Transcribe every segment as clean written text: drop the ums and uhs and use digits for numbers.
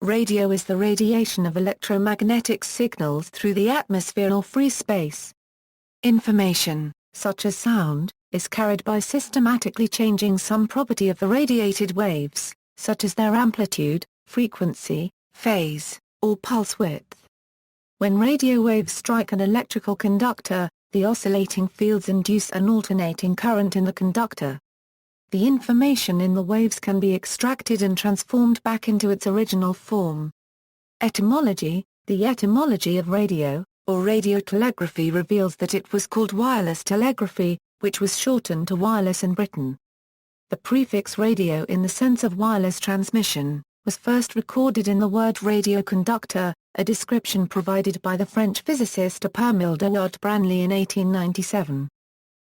Radio is the radiation of electromagnetic signals through the atmosphere or free space. Information, such as sound, is carried by systematically changing some property of the radiated waves, such as their amplitude, frequency, phase, or pulse width. When radio waves strike an electrical conductor, the oscillating fields induce an alternating current in the conductor. The information in the waves can be extracted and transformed back into its original form. Etymology: the etymology of radio, or radiotelegraphy, reveals that it was called wireless telegraphy, which was shortened to wireless in Britain. The prefix radio in the sense of wireless transmission, was first recorded in the word radioconductor, a description provided by the French physicist Émile de Branly in 1897.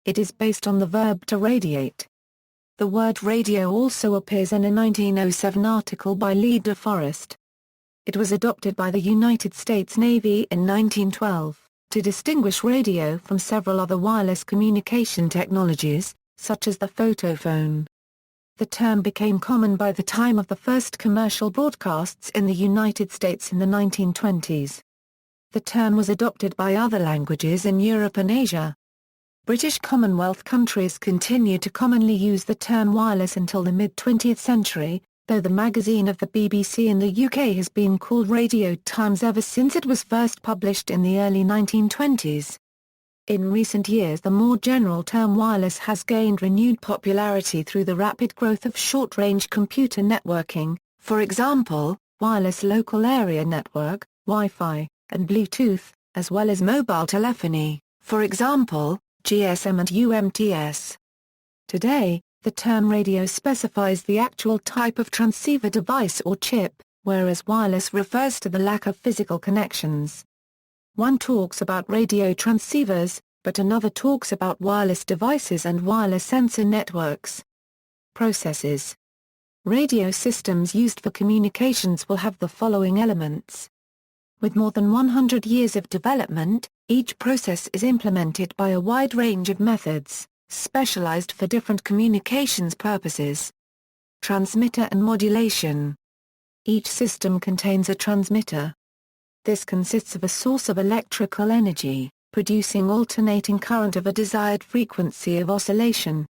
It is based on the verb to radiate. The word radio also appears in a 1907 article by Lee de Forest. It was adopted by the United States Navy in 1912, to distinguish radio from several other wireless communication technologies, such as the photophone. The term became common by the time of the first commercial broadcasts in the United States in the 1920s. The term was adopted by other languages in Europe and Asia. British Commonwealth countries continued to commonly use the term wireless until the mid-20th century, though the magazine of the BBC in the UK has been called Radio Times ever since it was first published in the early 1920s. In recent years, the more general term wireless has gained renewed popularity through the rapid growth of short-range computer networking, for example, wireless local area network, Wi-Fi, and Bluetooth, as well as mobile telephony, for example, GSM and UMTS. Today, the term radio specifies the actual type of transceiver device or chip, whereas wireless refers to the lack of physical connections. One talks about radio transceivers, but another talks about wireless devices and wireless sensor networks. Processes. Radio systems used for communications will have the following elements. With more than 100 years of development, each process is implemented by a wide range of methods, specialized for different communications purposes. Transmitter and modulation. Each system contains a transmitter. This consists of a source of electrical energy, producing alternating current of a desired frequency of oscillation.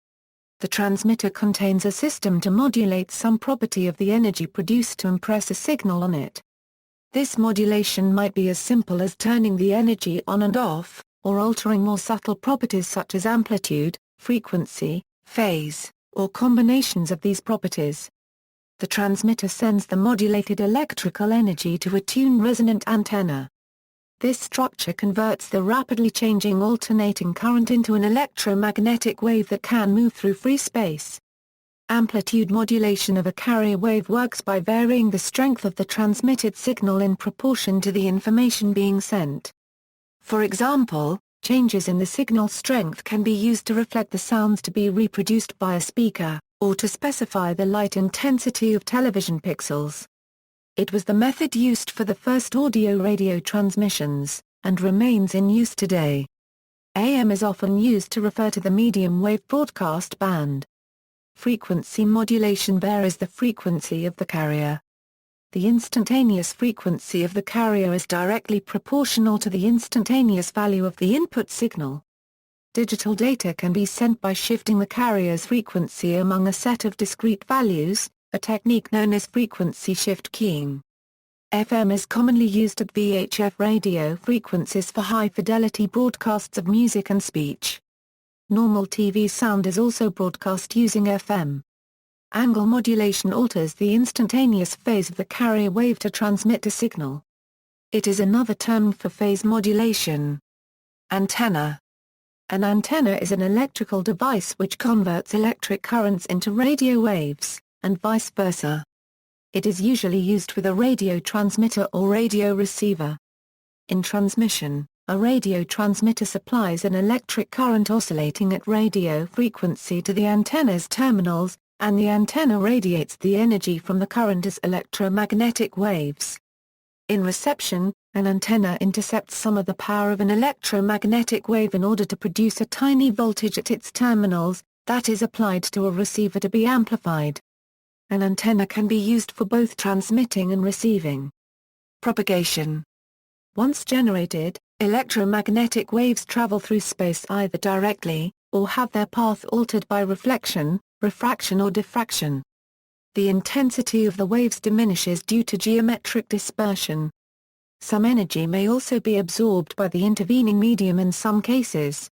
The transmitter contains a system to modulate some property of the energy produced to impress a signal on it. This modulation might be as simple as turning the energy on and off, or altering more subtle properties such as amplitude, frequency, phase, or combinations of these properties. The transmitter sends the modulated electrical energy to a tuned resonant antenna. This structure converts the rapidly changing alternating current into an electromagnetic wave that can move through free space. Amplitude modulation of a carrier wave works by varying the strength of the transmitted signal in proportion to the information being sent. For example, changes in the signal strength can be used to reflect the sounds to be reproduced by a speaker, or to specify the light intensity of television pixels. It was the method used for the first audio-radio transmissions, and remains in use today. AM is often used to refer to the medium-wave broadcast band. Frequency modulation varies the frequency of the carrier. The instantaneous frequency of the carrier is directly proportional to the instantaneous value of the input signal. Digital data can be sent by shifting the carrier's frequency among a set of discrete values, a technique known as frequency shift keying. FM is commonly used at VHF radio frequencies for high-fidelity broadcasts of music and speech. Normal TV sound is also broadcast using FM. Angle modulation alters the instantaneous phase of the carrier wave to transmit a signal. It is another term for phase modulation. Antenna. An antenna is an electrical device which converts electric currents into radio waves, and vice versa. It is usually used with a radio transmitter or radio receiver. In transmission, a radio transmitter supplies an electric current oscillating at radio frequency to the antenna's terminals, and the antenna radiates the energy from the current as electromagnetic waves. In reception, an antenna intercepts some of the power of an electromagnetic wave in order to produce a tiny voltage at its terminals, that is applied to a receiver to be amplified. An antenna can be used for both transmitting and receiving. Propagation. Once generated, electromagnetic waves travel through space either directly, or have their path altered by reflection, refraction or diffraction. The intensity of the waves diminishes due to geometric dispersion. Some energy may also be absorbed by the intervening medium in some cases.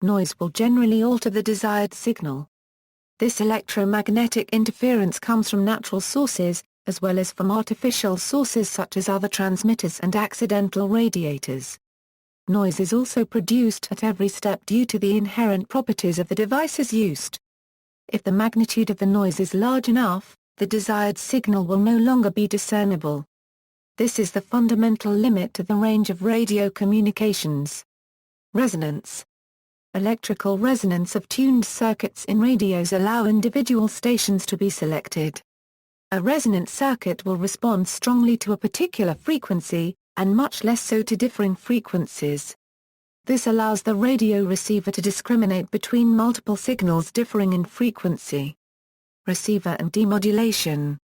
Noise will generally alter the desired signal. This electromagnetic interference comes from natural sources, as well as from artificial sources such as other transmitters and accidental radiators. Noise is also produced at every step due to the inherent properties of the devices used. If the magnitude of the noise is large enough, the desired signal will no longer be discernible. This is the fundamental limit to the range of radio communications. Resonance. Electrical resonance of tuned circuits in radios allow individual stations to be selected. A resonant circuit will respond strongly to a particular frequency, and much less so to differing frequencies. This allows the radio receiver to discriminate between multiple signals differing in frequency. Receiver and demodulation.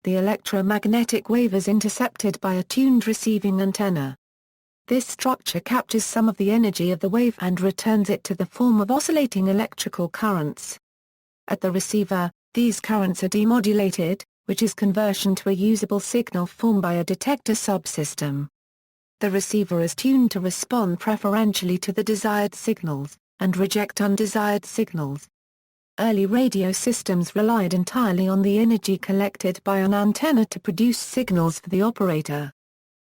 The electromagnetic wave is intercepted by a tuned receiving antenna. This structure captures some of the energy of the wave and returns it to the form of oscillating electrical currents. At the receiver, these currents are demodulated, which is conversion to a usable signal formed by a detector subsystem. The receiver is tuned to respond preferentially to the desired signals, and reject undesired signals. Early radio systems relied entirely on the energy collected by an antenna to produce signals for the operator.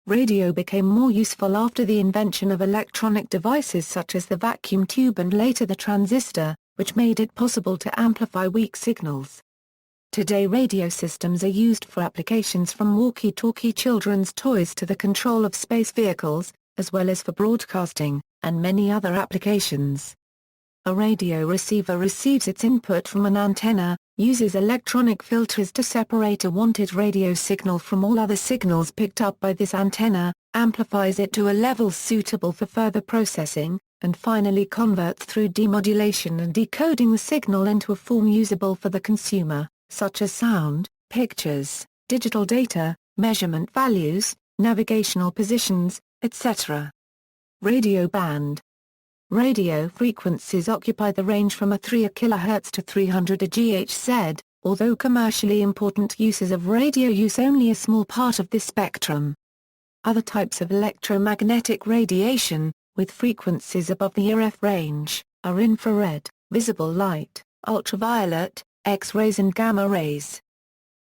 Radio became more useful after the invention of electronic devices such as the vacuum tube and later the transistor, which made it possible to amplify weak signals. Today radio systems are used for applications from walkie-talkie children's toys to the control of space vehicles, as well as for broadcasting, and many other applications. A radio receiver receives its input from an antenna, uses electronic filters to separate a wanted radio signal from all other signals picked up by this antenna, amplifies it to a level suitable for further processing, and finally converts through demodulation and decoding the signal into a form usable for the consumer, such as sound, pictures, digital data, measurement values, navigational positions, etc. Radio band. Radio frequencies occupy the range from a 3 kHz to 300 GHz, although commercially important uses of radio use only a small part of this spectrum. Other types of electromagnetic radiation, with frequencies above the RF range, are infrared, visible light, ultraviolet, X-rays and gamma rays.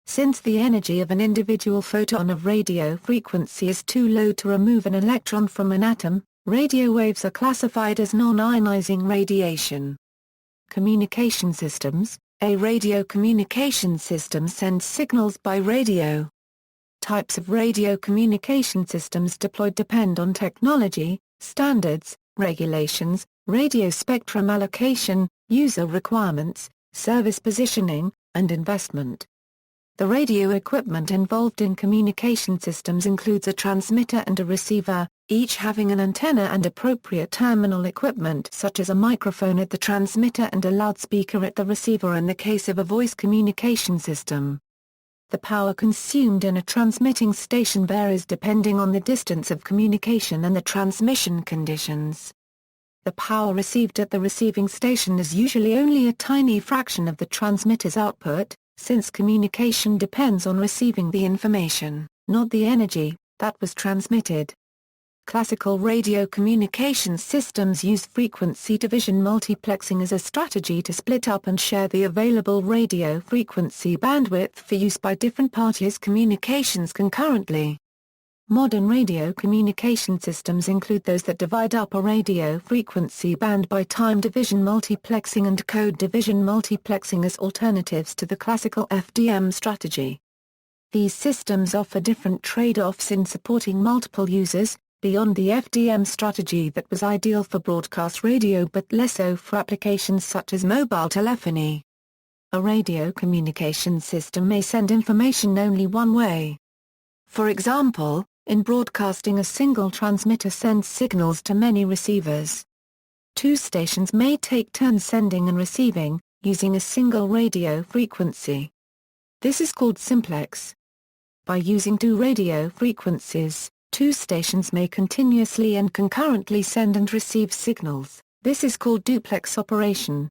Since the energy of an individual photon of radio frequency is too low to remove an electron from an atom, radio waves are classified as non-ionizing radiation. Communication systems. A radio communication system sends signals by radio. Types of radio communication systems deployed depend on technology, standards, regulations, radio spectrum allocation, user requirements, service positioning, and investment. The radio equipment involved in communication systems includes a transmitter and a receiver, each having an antenna and appropriate terminal equipment such as a microphone at the transmitter and a loudspeaker at the receiver in the case of a voice communication system. The power consumed in a transmitting station varies depending on the distance of communication and the transmission conditions. The power received at the receiving station is usually only a tiny fraction of the transmitter's output, since communication depends on receiving the information, not the energy, that was transmitted. Classical radio communication systems use frequency division multiplexing as a strategy to split up and share the available radio frequency bandwidth for use by different parties' communications concurrently. Modern radio communication systems include those that divide up a radio frequency band by time division multiplexing and code division multiplexing as alternatives to the classical FDM strategy. These systems offer different trade-offs in supporting multiple users, beyond the FDM strategy that was ideal for broadcast radio but less so for applications such as mobile telephony. A radio communication system may send information only one way. For example, in broadcasting, a single transmitter sends signals to many receivers. Two stations may take turns sending and receiving, using a single radio frequency. This is called simplex. By using two radio frequencies, two stations may continuously and concurrently send and receive signals. This is called duplex operation.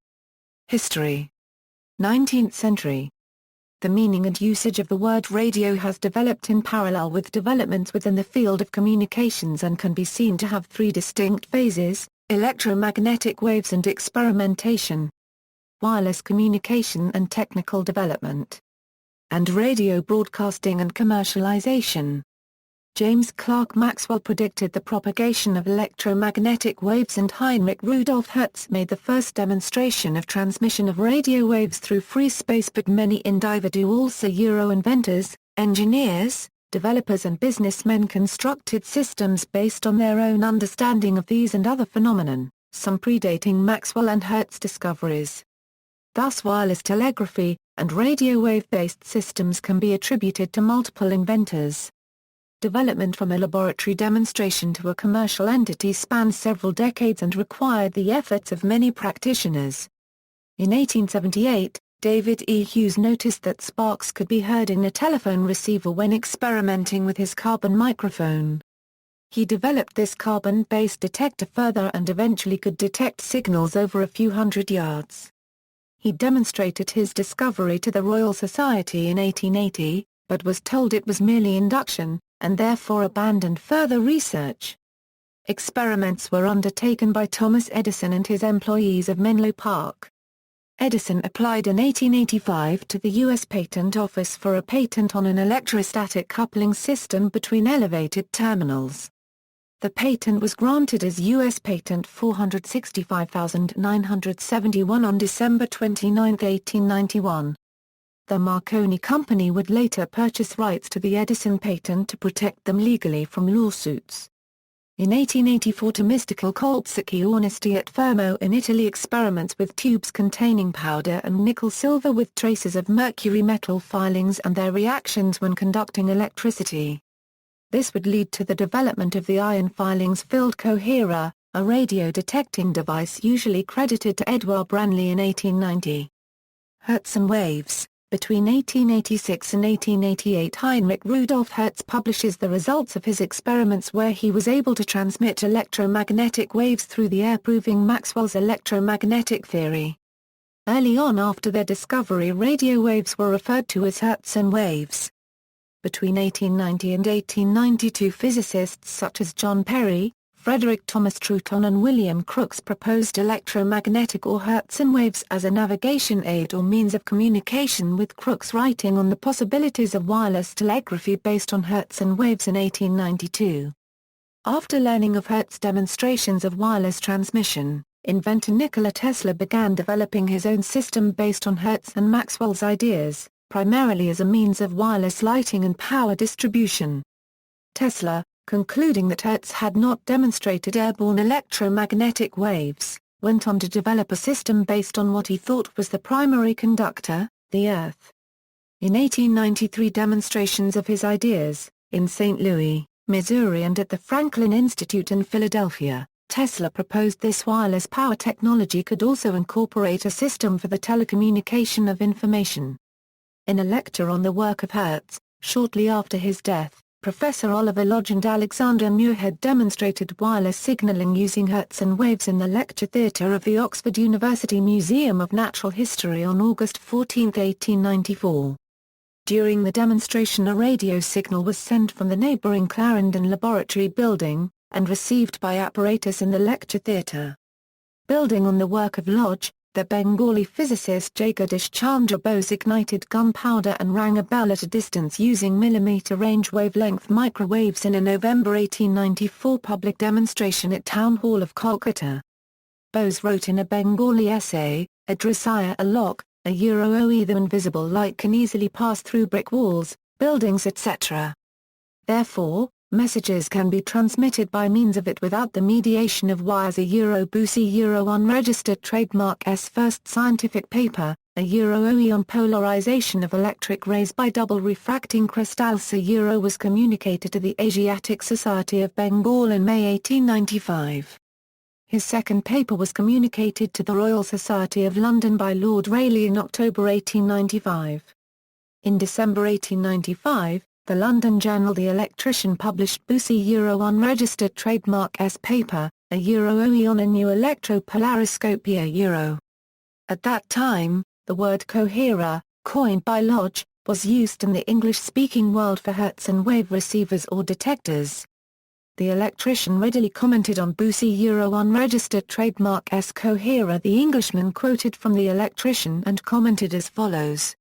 History. 19th century. The meaning and usage of the word radio has developed in parallel with developments within the field of communications and can be seen to have three distinct phases: electromagnetic waves and experimentation, wireless communication and technical development, and radio broadcasting and commercialization. James Clerk Maxwell predicted the propagation of electromagnetic waves, and Heinrich Rudolf Hertz made the first demonstration of transmission of radio waves through free space. But many individuals, inventors, engineers, developers and businessmen constructed systems based on their own understanding of these and other phenomenon, some predating Maxwell and Hertz discoveries. Thus wireless telegraphy, and radio wave-based systems can be attributed to multiple inventors. Development from a laboratory demonstration to a commercial entity spanned several decades and required the efforts of many practitioners. In 1878, David E. Hughes noticed that sparks could be heard in a telephone receiver when experimenting with his carbon microphone. He developed this carbon-based detector further and eventually could detect signals over a few hundred yards. He demonstrated his discovery to the Royal Society in 1880, but was told it was merely induction, and therefore abandoned further research. Experiments were undertaken by Thomas Edison and his employees of Menlo Park. Edison applied in 1885 to the U.S. Patent Office for a patent on an electrostatic coupling system between elevated terminals. The patent was granted as U.S. Patent 465,971 on December 29, 1891. The Marconi Company would later purchase rights to the Edison patent to protect them legally from lawsuits. In 1884, Mystical Colpsicchi Ornesti at Fermo in Italy experiments with tubes containing powder and nickel-silver with traces of mercury metal filings and their reactions when conducting electricity. This would lead to the development of the iron filings-filled coherer, a radio-detecting device usually credited to Edouard Branly in 1890. Hertz and waves. Between 1886 and 1888, Heinrich Rudolf Hertz publishes the results of his experiments where he was able to transmit electromagnetic waves through the air, proving Maxwell's electromagnetic theory. Early on after their discovery, radio waves were referred to as Hertzian waves. Between 1890 and 1892, physicists such as John Perry, Frederick Thomas Troughton and William Crookes proposed electromagnetic or Hertzian waves as a navigation aid or means of communication, with Crookes writing on the possibilities of wireless telegraphy based on Hertzian waves in 1892. After learning of Hertz demonstrations of wireless transmission, inventor Nikola Tesla began developing his own system based on Hertz and Maxwell's ideas, primarily as a means of wireless lighting and power distribution. Tesla, concluding that Hertz had not demonstrated airborne electromagnetic waves, went on to develop a system based on what he thought was the primary conductor, the Earth. In 1893, demonstrations of his ideas, in St. Louis, Missouri and at the Franklin Institute in Philadelphia, Tesla proposed this wireless power technology could also incorporate a system for the telecommunication of information. In a lecture on the work of Hertz, shortly after his death, Professor Oliver Lodge and Alexander Muirhead demonstrated wireless signaling using Hertzian waves in the lecture theatre of the Oxford University Museum of Natural History on August 14, 1894. During the demonstration, a radio signal was sent from the neighbouring Clarendon Laboratory building, and received by apparatus in the lecture theatre. Building on the work of Lodge, the Bengali physicist Jagadish Chandra Bose ignited gunpowder and rang a bell at a distance using millimetre-range wavelength microwaves in a November 1894 public demonstration at Town Hall of Kolkata. Bose wrote in a Bengali essay, "Adrisaya alok, the invisible light can easily pass through brick walls, buildings etc. Therefore, messages can be transmitted by means of it without the mediation of wires." Bose unregistered trademark S first scientific paper, OE on polarization of electric rays by double refracting crystals was communicated to the Asiatic Society of Bengal in May 1895. His second paper was communicated to the Royal Society of London by Lord Rayleigh in October 1895. In December 1895, the London journal The Electrician published Bussy unregistered trademark S paper, a OE on a new electropolariscopia . At that time, the word coherer, coined by Lodge, was used in the English-speaking world for Hertz and wave receivers or detectors. The Electrician readily commented on Bussy unregistered trademark S coherer. The Englishman quoted from The Electrician and commented as follows: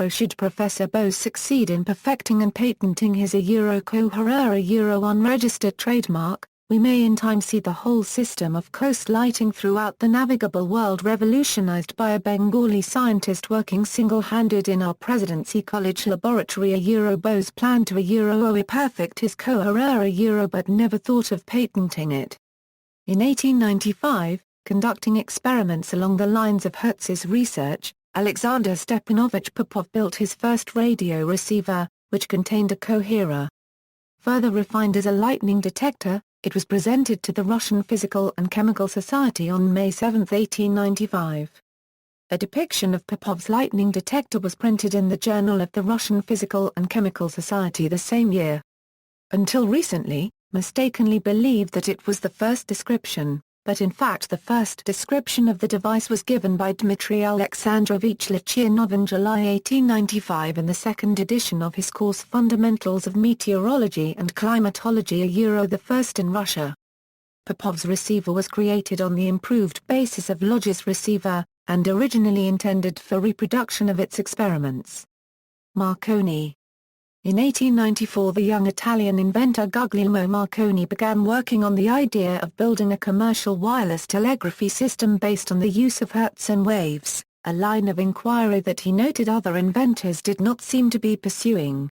should Professor Bose succeed in perfecting and patenting his coherer unregistered trademark, we may in time see the whole system of coast lighting throughout the navigable world revolutionized by a Bengali scientist working single-handed in our Presidency College laboratory. Bose planned to perfect his coherer but never thought of patenting it. In 1895, conducting experiments along the lines of Hertz's research, Alexander Stepanovich Popov built his first radio receiver, which contained a coherer. Further refined as a lightning detector, it was presented to the Russian Physical and Chemical Society on May 7, 1895. A depiction of Popov's lightning detector was printed in the Journal of the Russian Physical and Chemical Society the same year. Until recently, mistakenly believed that it was the first description, but in fact the first description of the device was given by Dmitry Alexandrovich Lachinov in July 1895 in the second edition of his course Fundamentals of Meteorology and Climatology, the first in Russia. Popov's receiver was created on the improved basis of Lodge's receiver, and originally intended for reproduction of its experiments. Marconi. In 1894 the young Italian inventor Guglielmo Marconi began working on the idea of building a commercial wireless telegraphy system based on the use of Hertz and waves, a line of inquiry that he noted other inventors did not seem to be pursuing.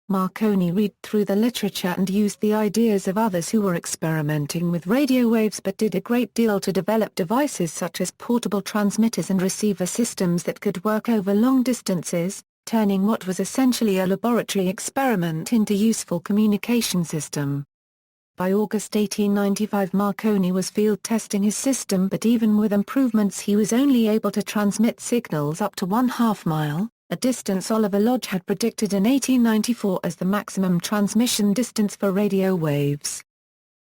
Marconi read through the literature and used the ideas of others who were experimenting with radio waves but did a great deal to develop devices such as portable transmitters and receiver systems that could work over long distances, turning what was essentially a laboratory experiment into useful communication system. By August 1895 Marconi was field testing his system, but even with improvements he was only able to transmit signals up to 1/2 mile, a distance Oliver Lodge had predicted in 1894 as the maximum transmission distance for radio waves.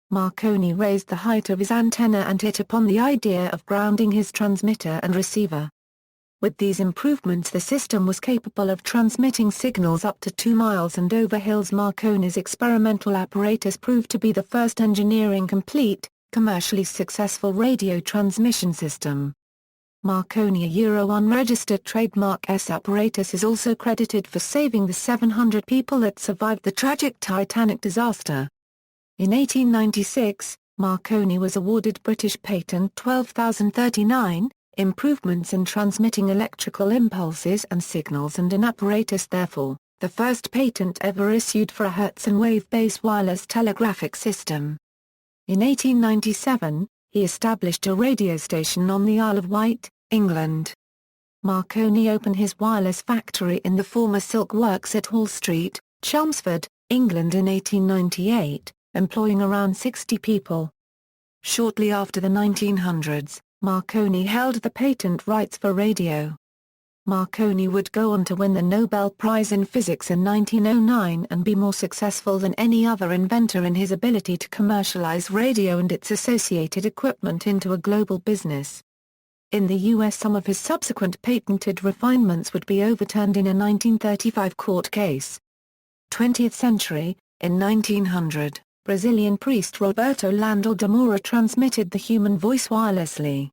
Marconi raised the height of his antenna and hit upon the idea of grounding his transmitter and receiver. With these improvements the system was capable of transmitting signals up to 2 miles and over hills. Marconi's experimental apparatus proved to be the first engineering-complete, commercially successful radio transmission system. Marconi unregistered trademark S apparatus is also credited for saving the 700 people that survived the tragic Titanic disaster. In 1896, Marconi was awarded British Patent 12039, improvements in transmitting electrical impulses and signals, and an apparatus therefore, the first patent ever issued for a Hertz and wave-based wireless telegraphic system. In 1897, he established a radio station on the Isle of Wight, England. Marconi opened his wireless factory in the former Silk Works at Hall Street, Chelmsford, England in 1898, employing around 60 people. Shortly after the 1900s, Marconi held the patent rights for radio. Marconi would go on to win the Nobel Prize in Physics in 1909 and be more successful than any other inventor in his ability to commercialize radio and its associated equipment into a global business. In the U.S. some of his subsequent patented refinements would be overturned in a 1935 court case. 20th century, in 1900. Brazilian priest Roberto Landl de Moura transmitted the human voice wirelessly.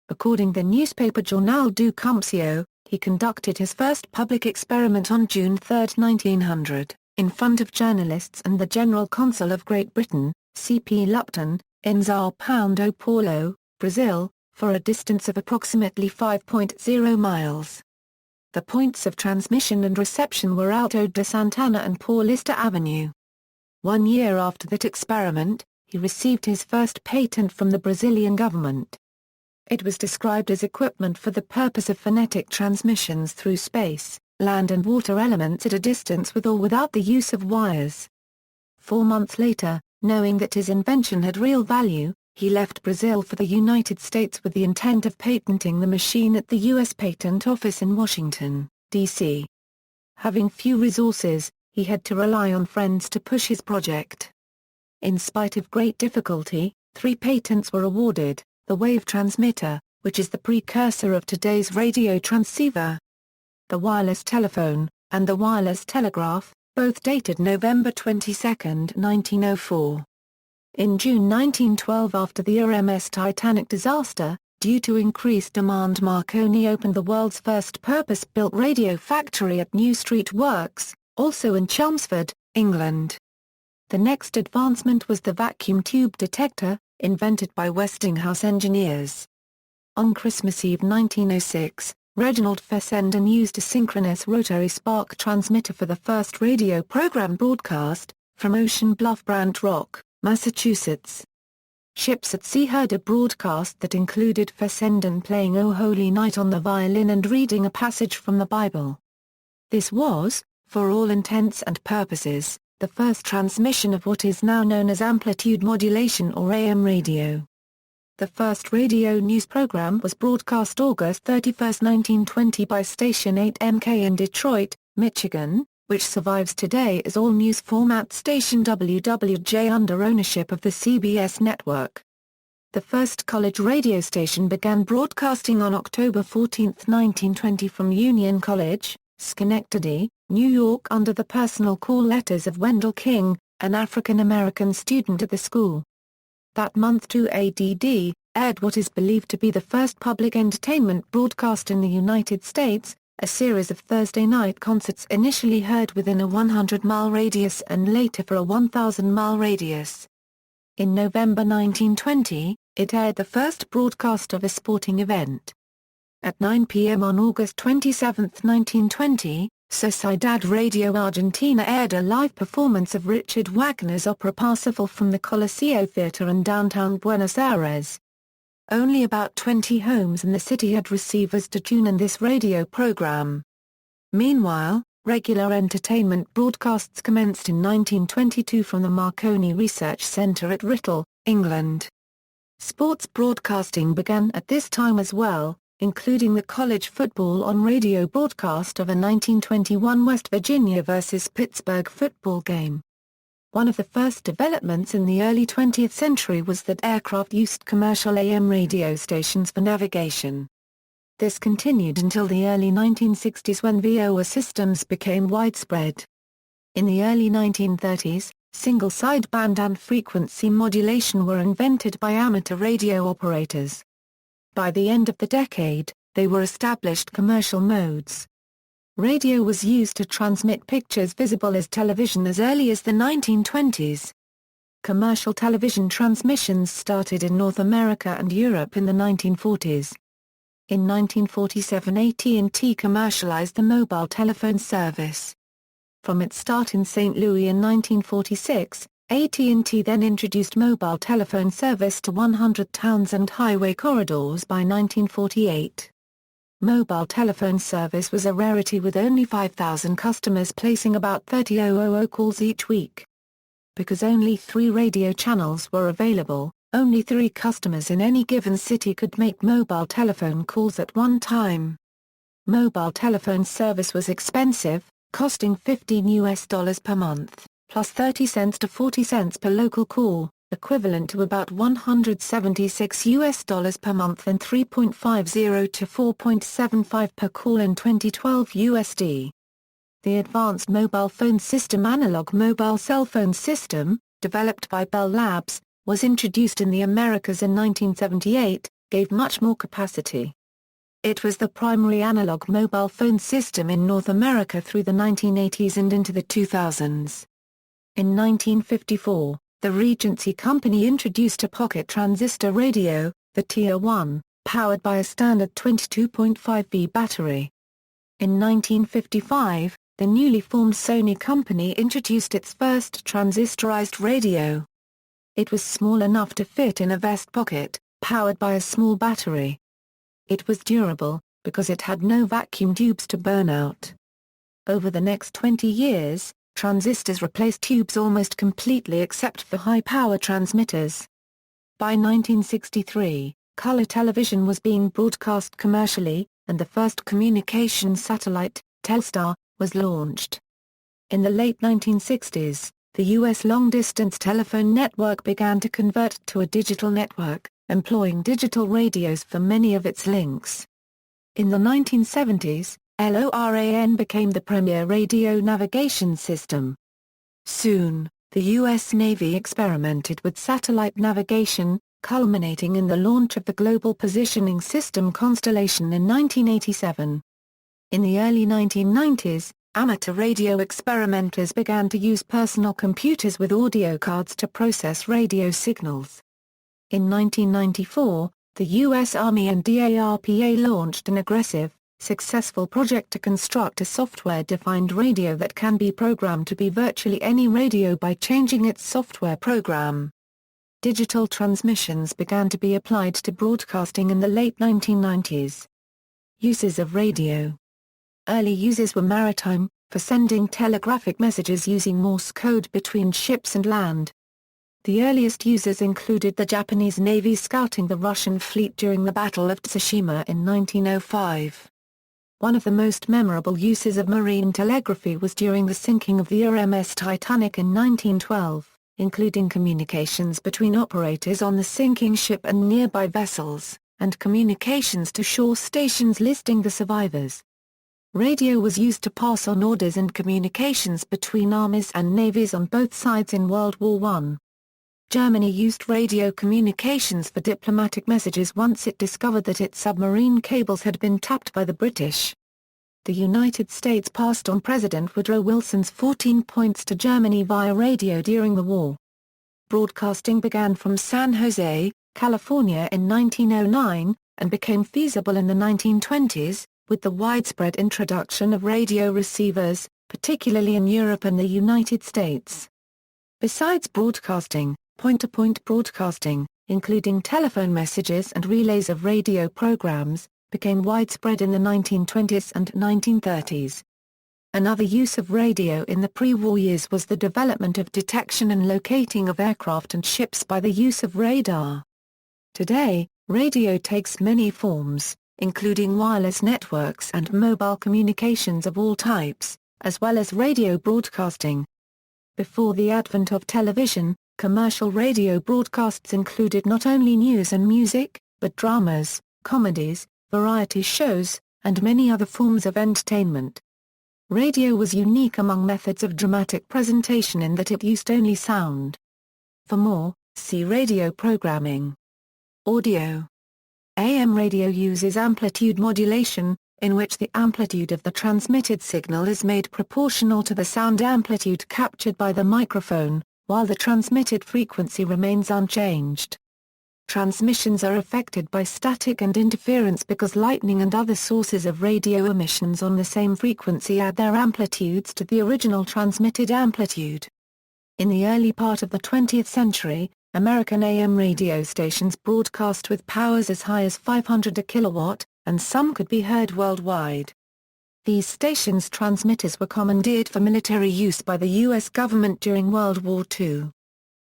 According to the newspaper Jornal do Comércio, he conducted his first public experiment on June 3, 1900, in front of journalists and the General Consul of Great Britain, C.P. Lupton, in Sao Paulo, Brazil, for a distance of approximately 5.0 miles. The points of transmission and reception were Alto de Santana and Paulista Avenue. 1 year after that experiment, he received his first patent from the Brazilian government. It was described as equipment for the purpose of phonetic transmissions through space, land and water elements at a distance with or without the use of wires. 4 months later, knowing that his invention had real value, he left Brazil for the United States with the intent of patenting the machine at the U.S. Patent Office in Washington, D.C. Having few resources, he had to rely on friends to push his project. In spite of great difficulty, 3 patents were awarded: the wave transmitter, which is the precursor of today's radio transceiver; the wireless telephone, and the wireless telegraph, both dated November 22, 1904. In June 1912, after the RMS Titanic disaster, due to increased demand, Marconi opened the world's first purpose-built radio factory at New Street Works, also in Chelmsford, England. The next advancement was the vacuum tube detector, invented by Westinghouse engineers. On Christmas Eve 1906, Reginald Fessenden used a synchronous rotary spark transmitter for the first radio program broadcast, from Ocean Bluff, Brant Rock, Massachusetts. Ships at sea heard a broadcast that included Fessenden playing "O Holy Night" on the violin and reading a passage from the Bible. This was, for all intents and purposes, the first transmission of what is now known as amplitude modulation or AM radio. The first radio news program was broadcast August 31, 1920 by Station 8MK in Detroit, Michigan, which survives today as all-news format station WWJ under ownership of the CBS network. The first college radio station began broadcasting on October 14, 1920 from Union College, Schenectady, New York, under the personal call letters of Wendell King, an African-American student at the school. That month 2ADD aired what is believed to be the first public entertainment broadcast in the United States, a series of Thursday night concerts initially heard within a 100-mile radius and later for a 1,000-mile radius. In November 1920, it aired the first broadcast of a sporting event. At 9 p.m. on August 27, 1920, Sociedad Radio Argentina aired a live performance of Richard Wagner's opera Parsifal from the Coliseo Theatre in downtown Buenos Aires. Only about 20 homes in the city had receivers to tune in this radio program. Meanwhile, regular entertainment broadcasts commenced in 1922 from the Marconi Research Centre at Writtle, England. Sports broadcasting began at this time as well, including the college football on radio broadcast of a 1921 West Virginia vs. Pittsburgh football game. One of the first developments in the early 20th century was that aircraft used commercial AM radio stations for navigation. This continued until the early 1960s when VOA systems became widespread. In the early 1930s, single sideband and frequency modulation were invented by amateur radio operators. By the end of the decade, they were established commercial modes. Radio was used to transmit pictures visible as television as early as the 1920s. Commercial television transmissions started in North America and Europe in the 1940s. In 1947, AT&T commercialized the mobile telephone service. From its start in St. Louis in 1946, AT&T then introduced mobile telephone service to 100 towns and highway corridors by 1948. Mobile telephone service was a rarity, with only 5,000 customers placing about 30,000 calls each week. Because only 3 radio channels were available, only 3 customers in any given city could make mobile telephone calls at one time. Mobile telephone service was expensive, costing $15 per month, plus 30 cents to 40 cents per local call, equivalent to about $176 per month and $3.50 to $4.75 per call in 2012 USD. The Advanced Mobile Phone System analog mobile cell phone system, developed by Bell Labs, was introduced in the Americas in 1978, gave much more capacity. It was the primary analog mobile phone system in North America through the 1980s and into the 2000s. In 1954, the Regency Company introduced a pocket transistor radio, the Tier 1, powered by a standard 22.5V battery. In 1955, the newly formed Sony Company introduced its first transistorized radio. It was small enough to fit in a vest pocket, powered by a small battery. It was durable, because it had no vacuum tubes to burn out. Over the next 20 years, transistors replaced tubes almost completely except for high-power transmitters. By 1963, color television was being broadcast commercially, and the first communications satellite, Telstar, was launched. In the late 1960s, the U.S. long-distance telephone network began to convert to a digital network, employing digital radios for many of its links. In the 1970s, LORAN became the premier radio navigation system. Soon, the U.S. Navy experimented with satellite navigation, culminating in the launch of the Global Positioning System constellation in 1987. In the early 1990s, amateur radio experimenters began to use personal computers with audio cards to process radio signals. In 1994, the U.S. Army and DARPA launched an aggressive, successful project to construct a software-defined radio that can be programmed to be virtually any radio by changing its software program. Digital transmissions began to be applied to broadcasting in the late 1990s. Uses of radio. Early uses were maritime, for sending telegraphic messages using Morse code between ships and land. The earliest users included the Japanese Navy scouting the Russian fleet during the Battle of Tsushima in 1905. One of the most memorable uses of marine telegraphy was during the sinking of the RMS Titanic in 1912, including communications between operators on the sinking ship and nearby vessels, and communications to shore stations listing the survivors. Radio was used to pass on orders and communications between armies and navies on both sides in World War I. Germany used radio communications for diplomatic messages once it discovered that its submarine cables had been tapped by the British. The United States passed on President Woodrow Wilson's 14 points to Germany via radio during the war. Broadcasting began from San Jose, California in 1909, and became feasible in the 1920s, with the widespread introduction of radio receivers, particularly in Europe and the United States. Besides broadcasting, point-to-point broadcasting, including telephone messages and relays of radio programs, became widespread in the 1920s and 1930s. Another use of radio in the pre-war years was the development of detection and locating of aircraft and ships by the use of radar. Today, radio takes many forms, including wireless networks and mobile communications of all types, as well as radio broadcasting. Before the advent of television, commercial radio broadcasts included not only news and music, but dramas, comedies, variety shows, and many other forms of entertainment. Radio was unique among methods of dramatic presentation in that it used only sound. For more, see radio programming. Audio. AM radio uses amplitude modulation, in which the amplitude of the transmitted signal is made proportional to the sound amplitude captured by the microphone, while the transmitted frequency remains unchanged. Transmissions are affected by static and interference because lightning and other sources of radio emissions on the same frequency add their amplitudes to the original transmitted amplitude. In the early part of the 20th century, American AM radio stations broadcast with powers as high as 500 a kilowatt, and some could be heard worldwide. These stations' transmitters were commandeered for military use by the U.S. government during World War II.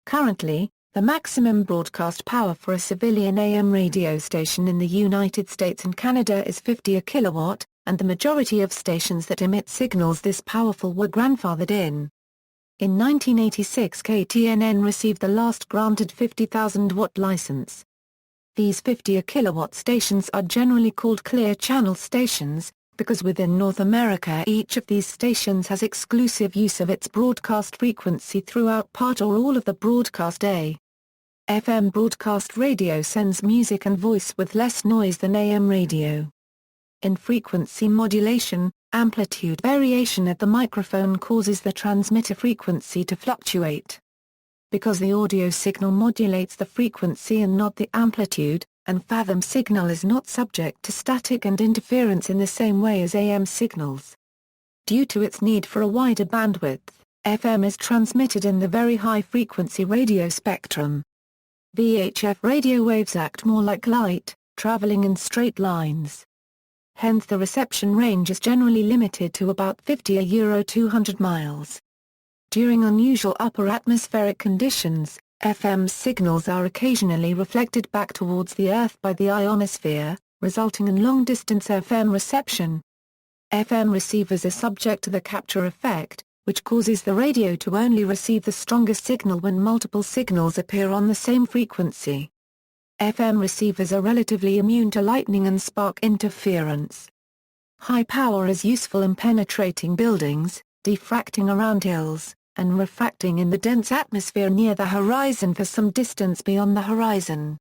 Currently, the maximum broadcast power for a civilian AM radio station in the United States and Canada is 50 a kilowatt, and the majority of stations that emit signals this powerful were grandfathered in. In 1986 KTNN received the last granted 50,000-watt license. These 50 a kilowatt stations are generally called clear channel stations, because within North America each of these stations has exclusive use of its broadcast frequency throughout part or all of the broadcast day. FM broadcast radio sends music and voice with less noise than AM radio. In frequency modulation, amplitude variation at the microphone causes the transmitter frequency to fluctuate. Because the audio signal modulates the frequency and not the amplitude, and FM signal is not subject to static and interference in the same way as AM signals. Due to its need for a wider bandwidth, FM is transmitted in the very high-frequency radio spectrum. VHF radio waves act more like light, traveling in straight lines. Hence the reception range is generally limited to about 50–200 miles. During unusual upper atmospheric conditions, FM signals are occasionally reflected back towards the Earth by the ionosphere, resulting in long-distance FM reception. FM receivers are subject to the capture effect, which causes the radio to only receive the strongest signal when multiple signals appear on the same frequency. FM receivers are relatively immune to lightning and spark interference. High power is useful in penetrating buildings, diffracting around hills, and refracting in the dense atmosphere near the horizon for some distance beyond the horizon.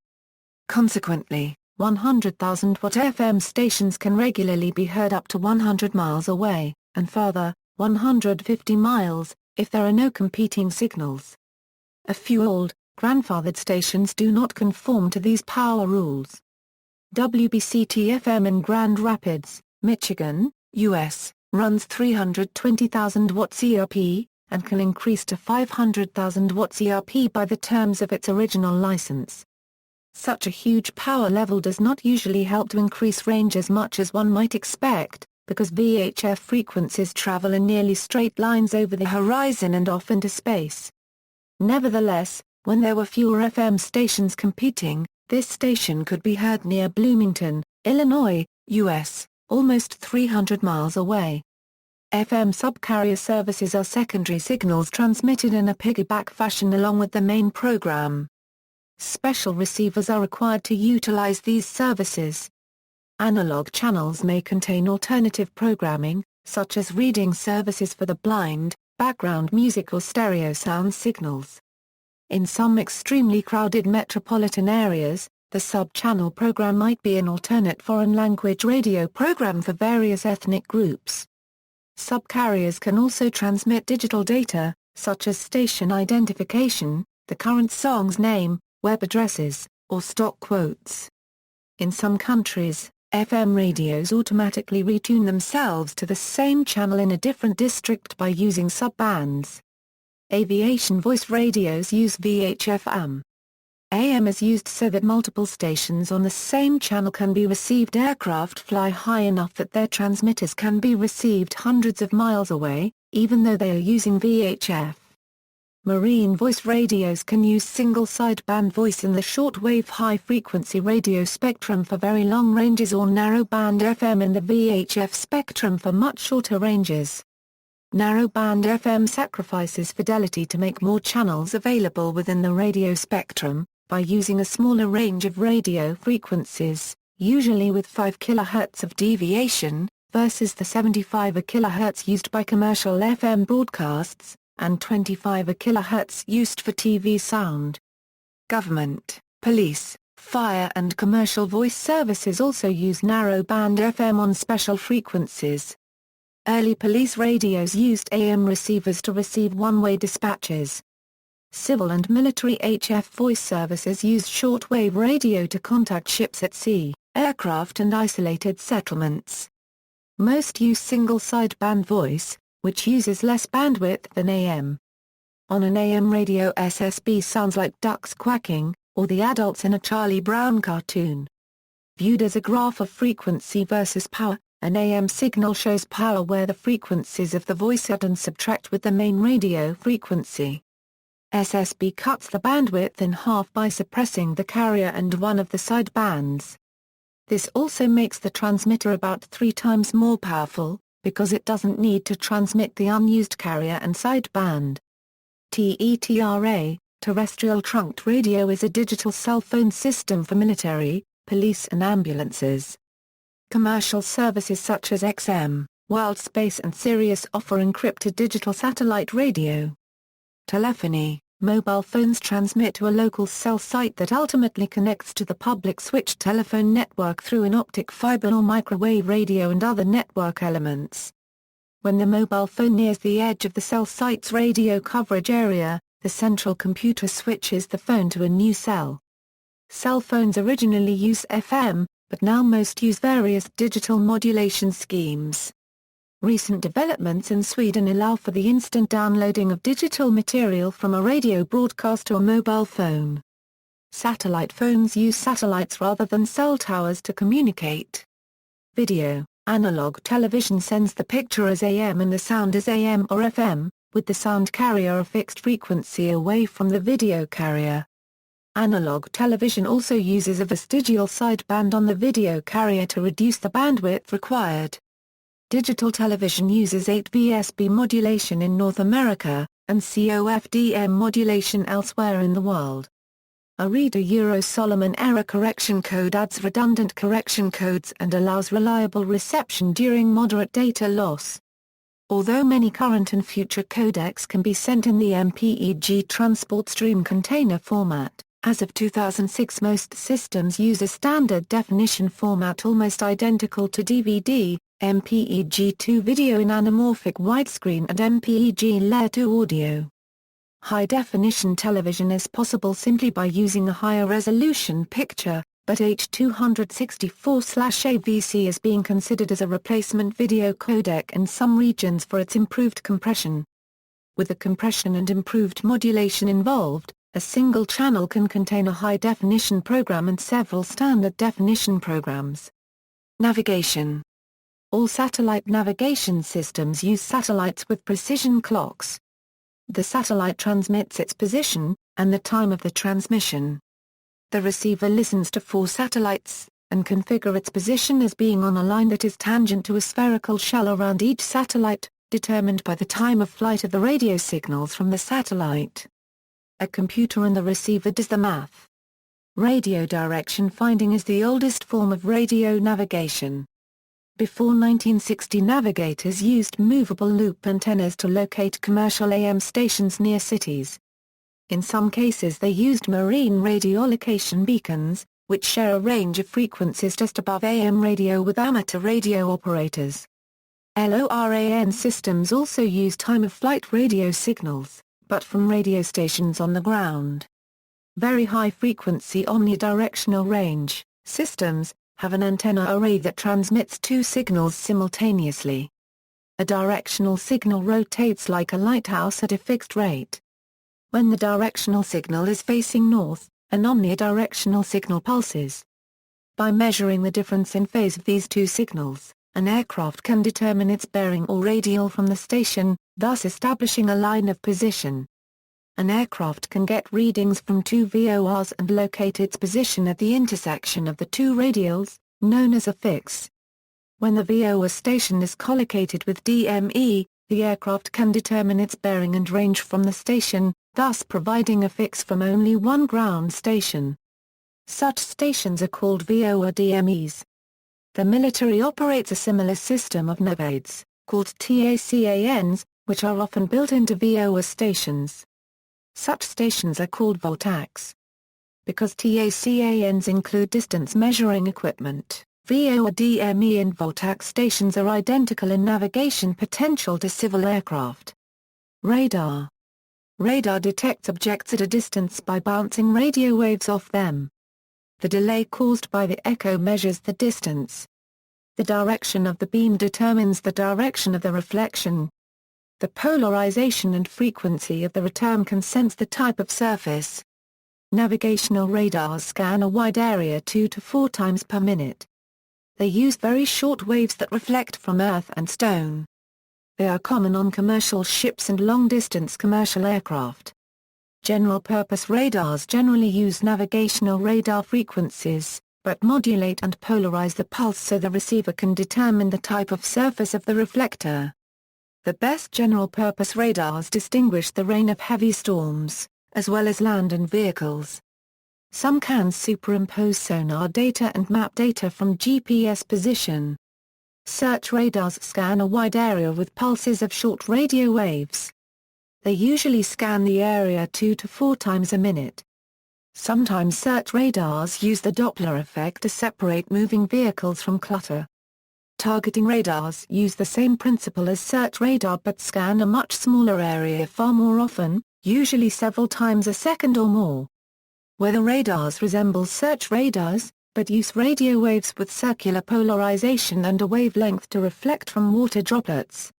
Consequently, 100,000 watt FM stations can regularly be heard up to 100 miles away, and further, 150 miles, if there are no competing signals. A few old, grandfathered stations do not conform to these power rules. WBCT-FM in Grand Rapids, Michigan, U.S., runs 320,000 watts ERP, and can increase to 500,000 watts ERP by the terms of its original license. Such a huge power level does not usually help to increase range as much as one might expect, because VHF frequencies travel in nearly straight lines over the horizon and off into space. Nevertheless, when there were fewer FM stations competing, this station could be heard near Bloomington, Illinois, U.S., almost 300 miles away. FM subcarrier services are secondary signals transmitted in a piggyback fashion along with the main program. Special receivers are required to utilize these services. Analog channels may contain alternative programming, such as reading services for the blind, background music or stereo sound signals. In some extremely crowded metropolitan areas, the sub-channel program might be an alternate foreign language radio program for various ethnic groups. Subcarriers can also transmit digital data, such as station identification, the current song's name, web addresses, or stock quotes. In some countries, FM radios automatically retune themselves to the same channel in a different district by using sub-bands. Aviation voice radios use VHF AM. AM is used so that multiple stations on the same channel can be received. Aircraft fly high enough that their transmitters can be received hundreds of miles away, even though they are using VHF. Marine voice radios can use single sideband voice in the shortwave high-frequency radio spectrum for very long ranges or narrowband FM in the VHF spectrum for much shorter ranges. Narrowband FM sacrifices fidelity to make more channels available within the radio spectrum, by using a smaller range of radio frequencies, usually with 5 kHz of deviation, versus the 75 kHz used by commercial FM broadcasts, and 25 kHz used for TV sound. Government, police, fire and commercial voice services also use narrowband FM on special frequencies. Early police radios used AM receivers to receive one-way dispatches. Civil and military HF voice services used shortwave radio to contact ships at sea, aircraft and isolated settlements. Most use single sideband voice, which uses less bandwidth than AM. On an AM radio, SSB sounds like ducks quacking, or the adults in a Charlie Brown cartoon. Viewed as a graph of frequency versus power, an AM signal shows power where the frequencies of the voice add and subtract with the main radio frequency. SSB cuts the bandwidth in half by suppressing the carrier and one of the side bands. This also makes the transmitter about 3 times more powerful, because it doesn't need to transmit the unused carrier and side band. TETRA, terrestrial trunked radio, is a digital cell phone system for military, police and ambulances. Commercial services such as XM, WorldSpace and Sirius offer encrypted digital satellite radio. Telephony, mobile phones transmit to a local cell site that ultimately connects to the public switched telephone network through an optic fiber or microwave radio and other network elements. When the mobile phone nears the edge of the cell site's radio coverage area, the central computer switches the phone to a new cell. Cell phones originally used FM, but now most use various digital modulation schemes. Recent developments in Sweden allow for the instant downloading of digital material from a radio broadcast to a mobile phone. Satellite phones use satellites rather than cell towers to communicate. Video, analog television sends the picture as AM and the sound as AM or FM, with the sound carrier a fixed frequency away from the video carrier. Analog television also uses a vestigial sideband on the video carrier to reduce the bandwidth required. Digital television uses 8 VSB modulation in North America, and COFDM modulation elsewhere in the world. A reader Euro-Solomon error correction code adds redundant correction codes and allows reliable reception during moderate data loss. Although many current and future codecs can be sent in the MPEG transport stream container format, as of 2006 most systems use a standard definition format almost identical to DVD, MPEG-2 video in anamorphic widescreen and MPEG Layer 2 audio. High-definition television is possible simply by using a higher resolution picture, but H264/AVC is being considered as a replacement video codec in some regions for its improved compression. With the compression and improved modulation involved, a single channel can contain a high-definition program and several standard definition programs. Navigation. All satellite navigation systems use satellites with precision clocks. The satellite transmits its position, and the time of the transmission. The receiver listens to 4 satellites, and configure its position as being on a line that is tangent to a spherical shell around each satellite, determined by the time of flight of the radio signals from the satellite. A computer and the receiver does the math. Radio direction finding is the oldest form of radio navigation. Before 1960 navigators used movable loop antennas to locate commercial AM stations near cities. In some cases they used marine radiolocation beacons, which share a range of frequencies just above AM radio with amateur radio operators. LORAN systems also use time-of-flight radio signals, but from radio stations on the ground. Very high-frequency omnidirectional range systems have an antenna array that transmits 2 signals simultaneously. A directional signal rotates like a lighthouse at a fixed rate. When the directional signal is facing north, an omnidirectional signal pulses. By measuring the difference in phase of these 2 signals, an aircraft can determine its bearing or radial from the station, thus establishing a line of position. An aircraft can get readings from 2 VORs and locate its position at the intersection of the 2 radials, known as a fix. When the VOR station is collocated with DME, the aircraft can determine its bearing and range from the station, thus providing a fix from only one ground station. Such stations are called VOR DMEs. The military operates a similar system of navaids, called TACANs, which are often built into VOR stations. Such stations are called voltacs. Because TACANs include distance measuring equipment, VOR DME and voltac stations are identical in navigation potential to civil aircraft. Radar. Radar detects objects at a distance by bouncing radio waves off them. The delay caused by the echo measures the distance. The direction of the beam determines the direction of the reflection. The polarization and frequency of the return can sense the type of surface. Navigational radars scan a wide area 2 to 4 times per minute. They use very short waves that reflect from earth and stone. They are common on commercial ships and long-distance commercial aircraft. General-purpose radars generally use navigational radar frequencies, but modulate and polarize the pulse so the receiver can determine the type of surface of the reflector. The best general-purpose radars distinguish the rain of heavy storms, as well as land and vehicles. Some can superimpose sonar data and map data from GPS position. Search radars scan a wide area with pulses of short radio waves. They usually scan the area 2 to 4 times a minute. Sometimes search radars use the Doppler effect to separate moving vehicles from clutter. Targeting radars use the same principle as search radar but scan a much smaller area far more often, usually several times a second or more. Weather radars resemble search radars, but use radio waves with circular polarization and a wavelength to reflect from water droplets.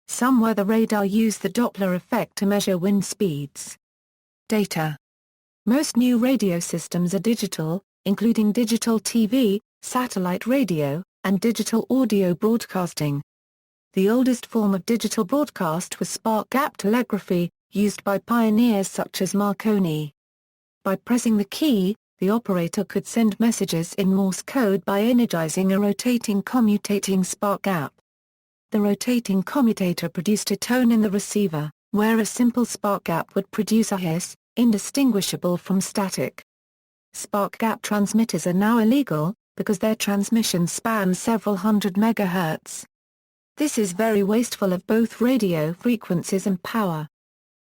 Some weather radar use the Doppler effect to measure wind speeds. Data. Most new radio systems are digital, including digital TV, satellite radio, and digital audio broadcasting. The oldest form of digital broadcast was spark-gap telegraphy, used by pioneers such as Marconi. By pressing the key, the operator could send messages in Morse code by energizing a rotating commutating spark gap. the rotating commutator produced a tone in the receiver, where a simple spark gap would produce a hiss, indistinguishable from static. Spark gap transmitters are now illegal, because their transmission spans several hundred megahertz. This is very wasteful of both radio frequencies and power.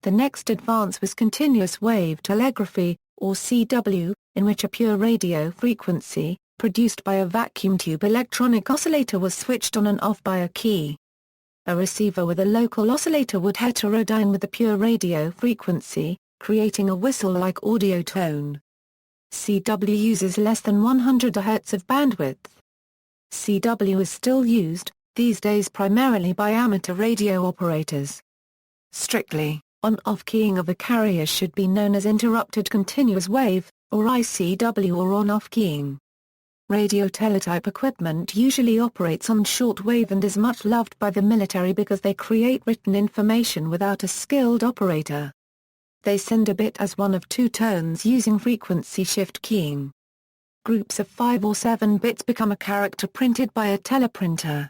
The next advance was continuous wave telegraphy, or CW, in which a pure radio frequency, produced by a vacuum tube electronic oscillator, was switched on and off by a key. A receiver with a local oscillator would heterodyne with the pure radio frequency, creating a whistle-like audio tone. CW uses less than 100 Hz of bandwidth. CW is still used, these days primarily by amateur radio operators. Strictly, on-off keying of a carrier should be known as interrupted continuous wave, or ICW, or on-off keying. Radio teletype equipment usually operates on shortwave and is much loved by the military because they create written information without a skilled operator. They send a bit as one of two tones using frequency shift keying. Groups of 5 or 7 bits become a character printed by a teleprinter.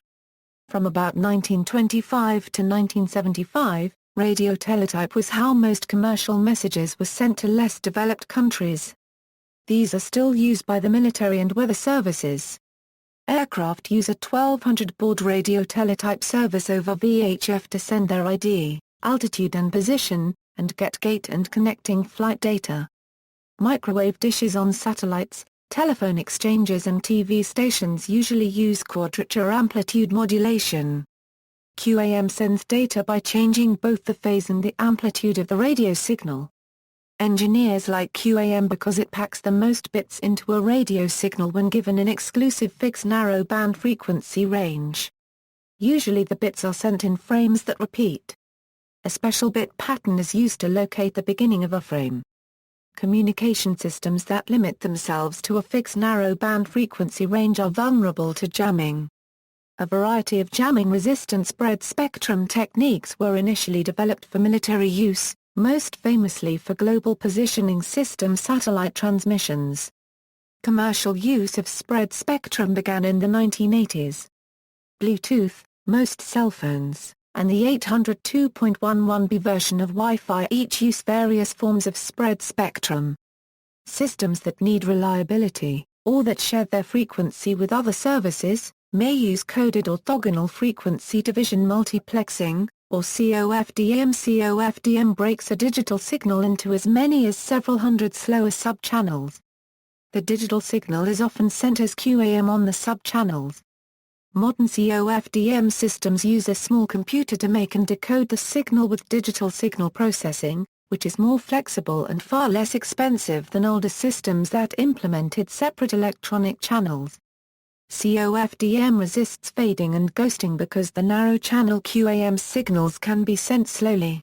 From about 1925 to 1975, radio teletype was how most commercial messages were sent to less developed countries. These are still used by the military and weather services. Aircraft use a 1200 baud radio teletype service over VHF to send their ID, altitude and position, and get gate and connecting flight data. Microwave dishes on satellites, telephone exchanges and TV stations usually use quadrature amplitude modulation. QAM sends data by changing both the phase and the amplitude of the radio signal. Engineers like QAM because it packs the most bits into a radio signal when given an exclusive fixed narrowband frequency range. Usually the bits are sent in frames that repeat. A special bit pattern is used to locate the beginning of a frame. Communication systems that limit themselves to a fixed narrowband frequency range are vulnerable to jamming. A variety of jamming-resistant spread spectrum techniques were initially developed for military use, most famously for global positioning system satellite transmissions. Commercial use of spread spectrum began in the 1980s. Bluetooth, most cell phones, and the 802.11b version of Wi-Fi each use various forms of spread spectrum. Systems that need reliability, or that share their frequency with other services, may use coded orthogonal frequency division multiplexing, or COFDM. COFDM breaks a digital signal into as many as several hundred slower sub-channels. The digital signal is often sent as QAM on the sub-channels. Modern COFDM systems use a small computer to make and decode the signal with digital signal processing, which is more flexible and far less expensive than older systems that implemented separate electronic channels. COFDM resists fading and ghosting because the narrow-channel QAM signals can be sent slowly.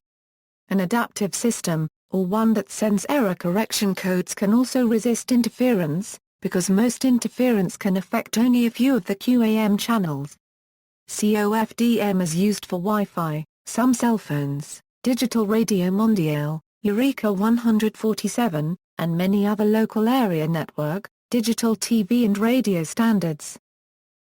An adaptive system, or one that sends error correction codes, can also resist interference, because most interference can affect only a few of the QAM channels. COFDM is used for Wi-Fi, some cell phones, Digital Radio Mondiale, Eureka 147, and many other local area network, digital TV and radio standards.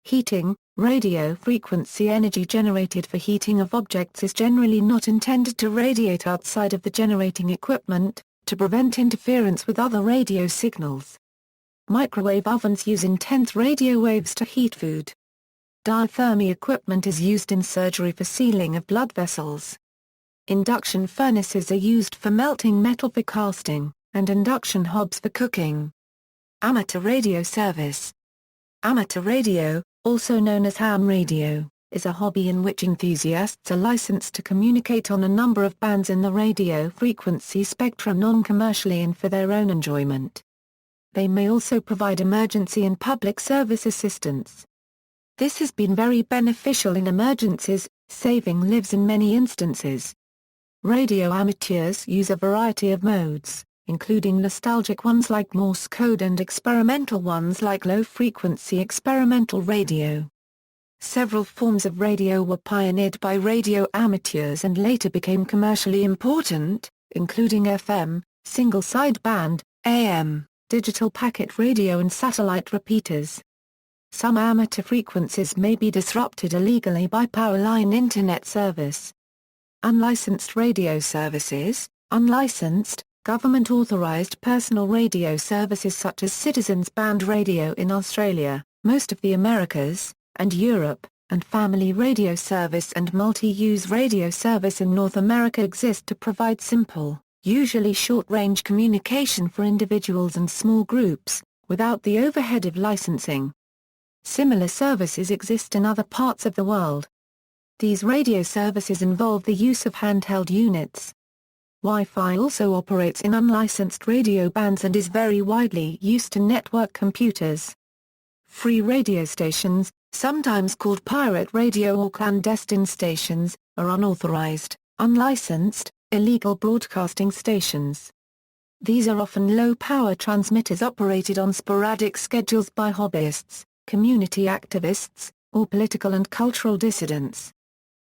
Heating, radio frequency energy generated for heating of objects is generally not intended to radiate outside of the generating equipment, to prevent interference with other radio signals. Microwave ovens use intense radio waves to heat food. Diathermy equipment is used in surgery for sealing of blood vessels. Induction furnaces are used for melting metal for casting, and induction hobs for cooking. Amateur radio service. Amateur radio, also known as ham radio, is a hobby in which enthusiasts are licensed to communicate on a number of bands in the radio frequency spectrum non-commercially and for their own enjoyment. They may also provide emergency and public service assistance. This has been very beneficial in emergencies, saving lives in many instances. Radio amateurs use a variety of modes, including nostalgic ones like Morse code and experimental ones like low-frequency experimental radio. Several forms of radio were pioneered by radio amateurs and later became commercially important, including FM, single-sideband, AM, digital packet radio and satellite repeaters. some amateur frequencies may be disrupted illegally by powerline internet service. Unlicensed radio services, unlicensed, government-authorized personal radio services such as Citizens Band Radio in Australia, most of the Americas, and Europe, and family radio service and multi-use radio service in North America exist to provide simple, usually short-range communication for individuals and small groups, without the overhead of licensing. Similar services exist in other parts of the world. These radio services involve the use of handheld units. Wi-Fi also operates in unlicensed radio bands and is very widely used to network computers. Free radio stations, sometimes called pirate radio or clandestine stations, are unauthorized, unlicensed, illegal broadcasting stations. These are often low-power transmitters operated on sporadic schedules by hobbyists, community activists, or political and cultural dissidents.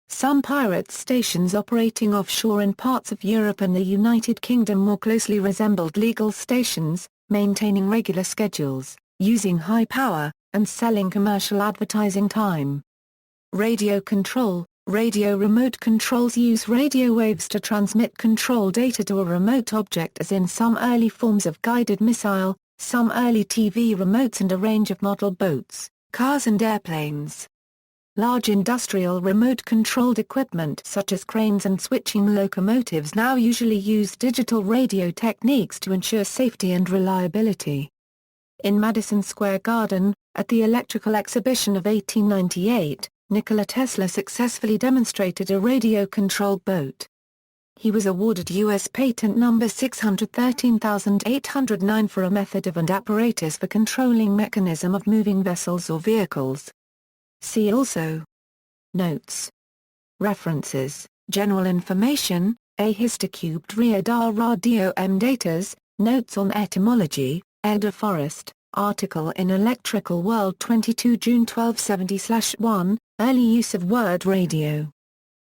Some pirate stations operating offshore in parts of Europe and the United Kingdom more closely resembled legal stations, maintaining regular schedules, using high power, and selling commercial advertising time. Radio control. Radio remote controls use radio waves to transmit control data to a remote object, as in some early forms of guided missile, some early TV remotes, and a range of model boats, cars and airplanes. Large industrial remote-controlled equipment such as cranes and switching locomotives now usually use digital radio techniques to ensure safety and reliability. In Madison Square Garden, at the Electrical Exhibition of 1898, Nikola Tesla successfully demonstrated a radio-controlled boat. He was awarded U.S. Patent number 613809 for a method of and apparatus for controlling mechanism of moving vessels or vehicles. See also. Notes. References, General information, A histocubed radar radio datas, Notes on Etymology, Edgar Forrest, article in Electrical World 22 June 1270/1, Early use of word radio.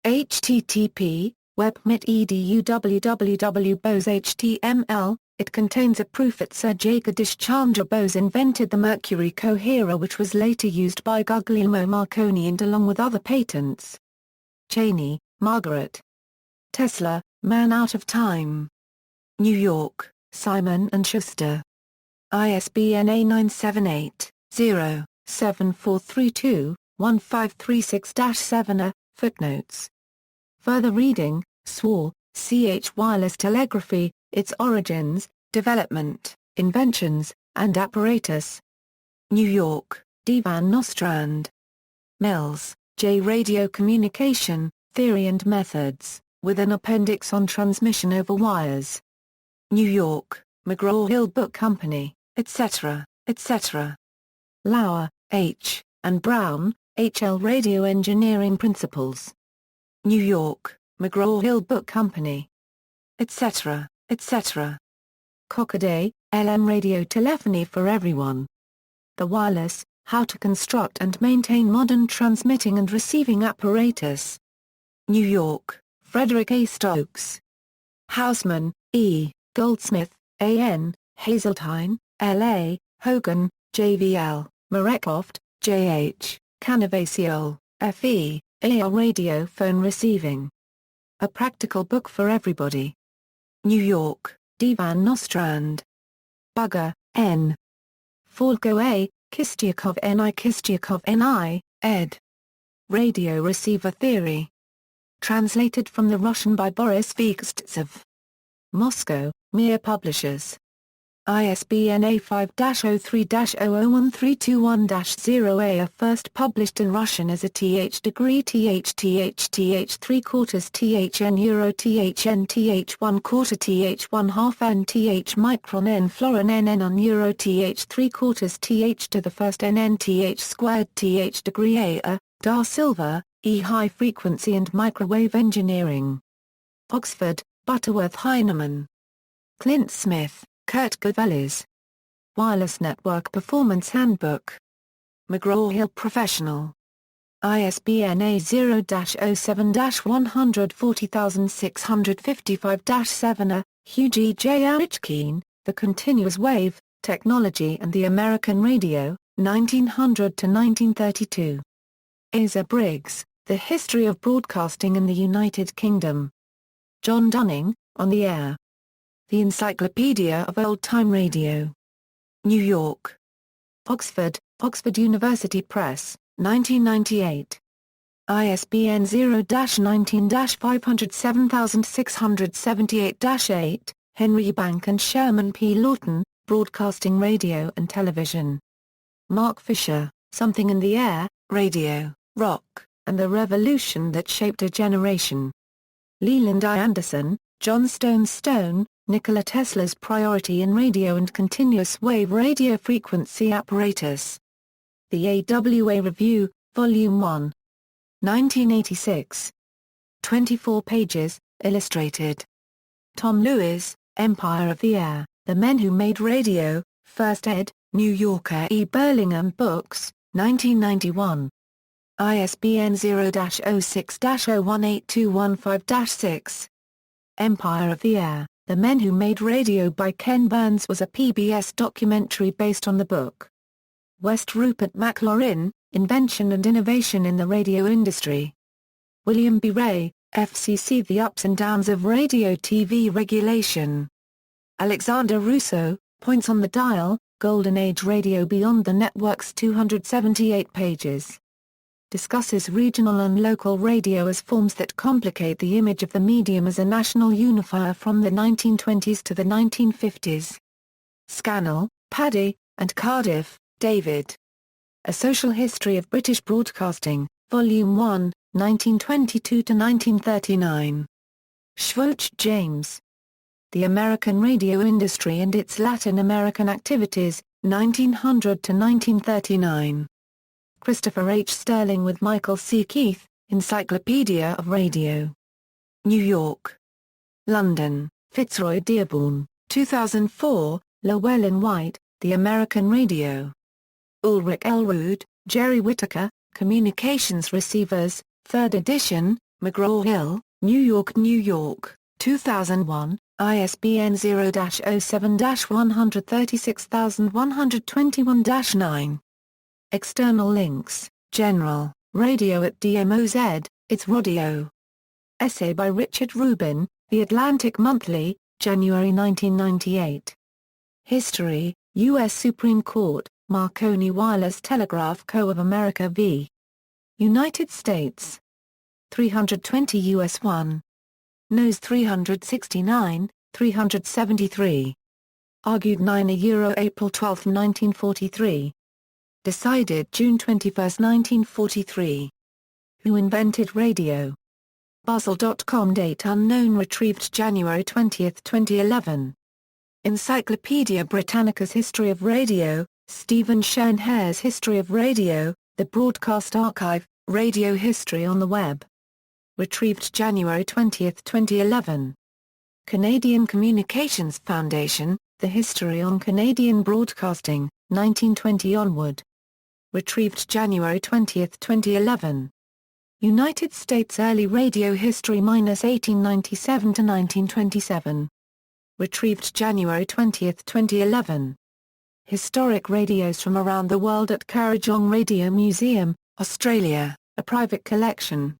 http, webmit edu www Bose HTML. It contains a proof that Sir Jagadish Chandra Bose invented the mercury coherer, which was later used by Guglielmo Marconi and along with other patents. Cheney, Margaret. Tesla, Man Out of Time. New York, Simon & Schuster. ISBN A978-0-7432-1536-7. Footnotes. Further reading, Swar, C.H. Wireless telegraphy, its origins, development, inventions, and apparatus. New York, D. Van Nostrand. Mills, J. Radio Communication, Theory and Methods, with an appendix on transmission over wires. New York, McGraw-Hill Book Company, etc., etc. Lauer, H., and Brown, H. L. Radio Engineering Principles. New York, McGraw-Hill Book Company, etc., etc. Cockaday, L. M. Radio Telephony for Everyone. The Wireless, How to Construct and Maintain Modern Transmitting and Receiving Apparatus. New York, Frederick A. Stokes. Hausman, E., Goldsmith, A. N., Hazeltine, L. A., Hogan, J. V. L., Marekoft, J. H., Canavasiol, F. E., A. L. Radio Phone Receiving. A Practical Book for Everybody. New York, D. Van Nostrand. Bugger, N. Falco A., Kistyakov N.I. Kistyakov N.I., ed. Radio Receiver Theory. Translated from the Russian by Boris Vikstsev. Moscow, Mir Publishers. ISBN A5-03-001321-0A. First published in Russian as a Th degree Th 3/4 THN Euro THN Th 1/4 Th 1/2 N Th micron N florin NN on Euro Th 3/4 Th to the first NN Th squared Th degree A. Da Silva, E. High Frequency and Microwave Engineering. Oxford, Butterworth Heinemann. Clint Smith, Kurt Govelis. Wireless Network Performance Handbook. McGraw-Hill Professional. ISBN A0-07-140655-7. Hugh G. J. Arichkeen, The Continuous Wave, Technology and the American Radio, 1900 to 1932. Asa Briggs, The History of Broadcasting in the United Kingdom. John Dunning, On the Air. The Encyclopedia of Old-Time Radio. New York. Oxford, Oxford University Press, 1998. ISBN 0-19-507678-8, Henry Bank and Sherman P. Lawton, Broadcasting Radio and Television. Mark Fisher, Something in the Air, Radio, Rock, and the Revolution That Shaped a Generation. Leland I. Anderson, John Stone, Nikola Tesla's Priority in Radio and Continuous Wave Radio Frequency Apparatus. The AWA Review, Volume 1. 1986. 24 pages, illustrated. Tom Lewis, Empire of the Air, The Men Who Made Radio, First ed., New Yorker E. Burlingham Books, 1991. ISBN 0-06-018215-6. Empire of the Air, The Men Who Made Radio by Ken Burns was a PBS documentary based on the book. West Rupert McLaurin, Invention and Innovation in the Radio Industry. William B. Ray, FCC The Ups and Downs of Radio-TV Regulation. Alexander Russo, Points on the Dial, Golden Age Radio Beyond the Network's 278 pages. Discusses regional and local radio as forms that complicate the image of the medium as a national unifier from the 1920s to the 1950s. Scannell, Paddy, and Cardiff, David. A Social History of British Broadcasting, Volume 1, 1922-1939. Schwartz, James. The American Radio Industry and Its Latin American Activities, 1900-1939. Christopher H. Sterling with Michael C. Keith, Encyclopedia of Radio. New York. London, Fitzroy Dearborn, 2004, Llewellyn White, The American Radio. Ulrich Elrod, Jerry Whittaker, Communications Receivers, 3rd edition, McGraw-Hill, New York, 2001, ISBN 0-07-136121-9. External links, General, Radio at DMOZ, It's Radio. Essay by Richard Rubin, The Atlantic Monthly, January 1998. History, U.S. Supreme Court, Marconi Wireless Telegraph Co. of America v. United States. 320 U.S. 1. Nos 369, 373. Argued 9 April 12, 1943. Decided June 21, 1943. Who invented radio? Basel.com. Date unknown. Retrieved January 20, 2011. Encyclopaedia Britannica's History of Radio, Stephen Schoenhare's History of Radio, The Broadcast Archive, Radio History on the Web. Retrieved January 20, 2011. Canadian Communications Foundation, The History on Canadian Broadcasting, 1920 onward. Retrieved January 20, 2011. United States Early Radio History -1897 to 1927. Retrieved January 20, 2011. Historic Radios from Around the World at Kurrajong Radio Museum, Australia, a private collection.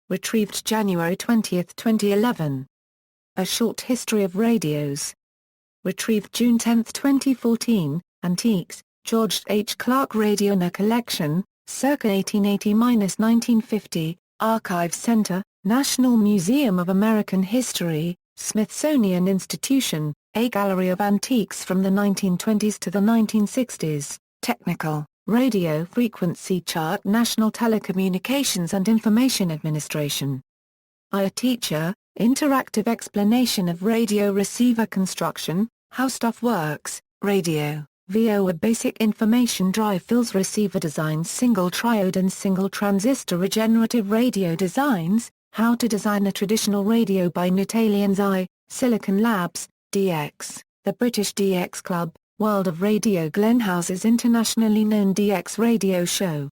Retrieved January 20, 2011. A Short History of Radios. Retrieved June 10, 2014, Antiques, George H. Clark Radioner Collection, circa 1880-1950, Archives Center, National Museum of American History, Smithsonian Institution, a gallery of antiques from the 1920s to the 1960s, Technical, Radio Frequency Chart, National Telecommunications and Information Administration. A Teacher, Interactive Explanation of Radio Receiver Construction, How Stuff Works, Radio, VOA Basic Information Drive Fills Receiver Designs, Single Triode and Single Transistor Regenerative Radio Designs, How to Design a Traditional Radio by Natalians I, Silicon Labs, DX, The British DX Club, World of Radio. Glenn House's internationally known DX radio show.